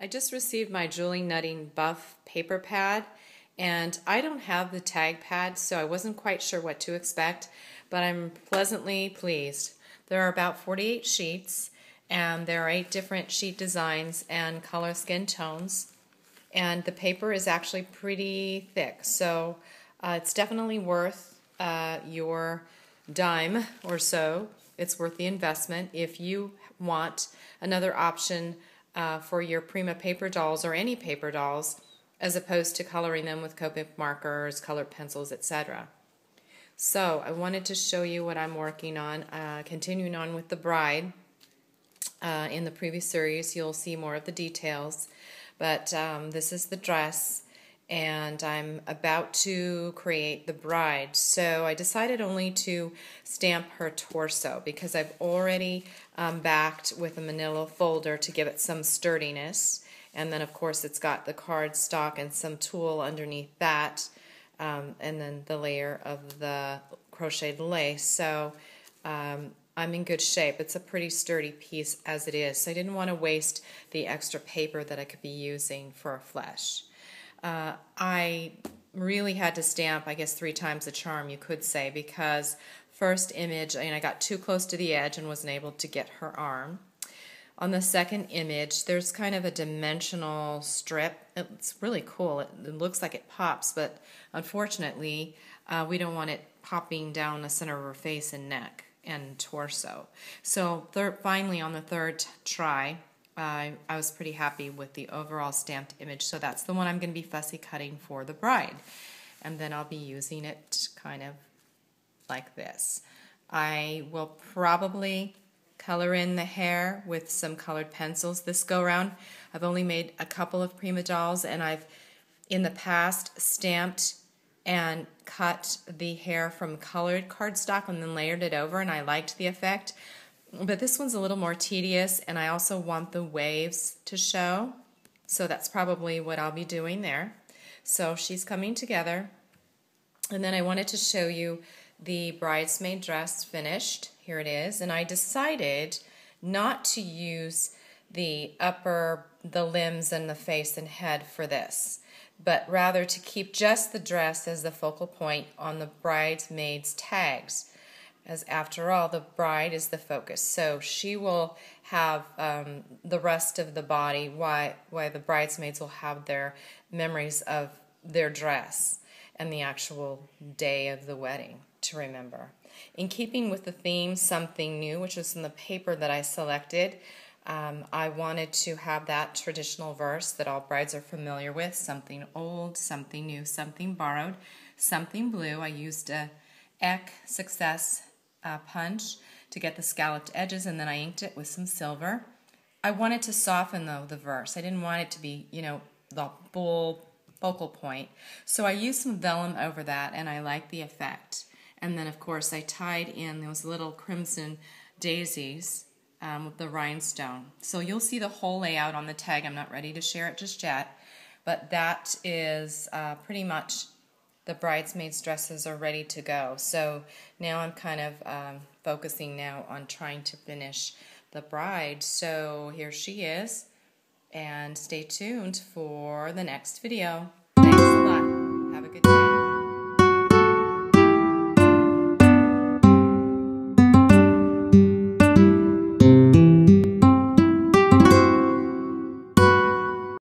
I just received my Julie Nutting Buff paper pad, and I don't have the tag pad, so I wasn't quite sure what to expect, but I'm pleasantly pleased. There are about 48 sheets, and there are 8 different sheet designs and color skin tones, and the paper is actually pretty thick, so it's definitely worth your dime or so. It's worth the investment if you want another option for your Prima paper dolls or any paper dolls, as opposed to coloring them with Copic markers, colored pencils, etc. So I wanted to show you what I'm working on, continuing on with the bride. In the previous series you'll see more of the details, but this is the dress, and I'm about to create the bride. So I decided only to stamp her torso because I've already backed with a manila folder to give it some sturdiness, and then of course it's got the cardstock and some tulle underneath that, and then the layer of the crocheted lace. So I'm in good shape. It's a pretty sturdy piece as it is, so I didn't want to waste the extra paper that I could be using for a flesh. I really had to stamp, I guess, 3 times the charm, you could say, because first image, I got too close to the edge and wasn't able to get her arm. On the second image, there's kind of a dimensional strip. It's really cool. It looks like it pops, but unfortunately, we don't want it popping down the center of her face and neck and torso. So finally, on the third try, I was pretty happy with the overall stamped image, so that's the one I'm going to be fussy cutting for the bride. And then I'll be using it kind of like this. I will probably color in the hair with some colored pencils this go round. I've only made a couple of Prima dolls, and I've in the past stamped and cut the hair from colored cardstock and then layered it over, and I liked the effect. But this one's a little more tedious, and I also want the waves to show, so that's probably what I'll be doing there. So she's coming together, and then I wanted to show you the bridesmaid dress finished. Here it is, and I decided not to use the limbs and the face and head for this, but rather to keep just the dress as the focal point on the bridesmaid's tags, as after all, the bride is the focus. So she will have the rest of the body, while the bridesmaids will have their memories of their dress and the actual day of the wedding to remember. In keeping with the theme, Something New, which was in the paper that I selected, I wanted to have that traditional verse that all brides are familiar with: something old, something new, something borrowed, something blue. I used a Eck Success punch to get the scalloped edges, and then I inked it with some silver. I wanted to soften, though, the verse. I didn't want it to be, the full focal point. So I used some vellum over that, and I like the effect. And then, of course, I tied in those little crimson daisies with the rhinestone. So you'll see the whole layout on the tag. I'm not ready to share it just yet, but that is pretty much the bridesmaids' dresses are ready to go. So now I'm kind of focusing now on trying to finish the bride. So here she is, and stay tuned for the next video. Thanks a lot. Have a good day.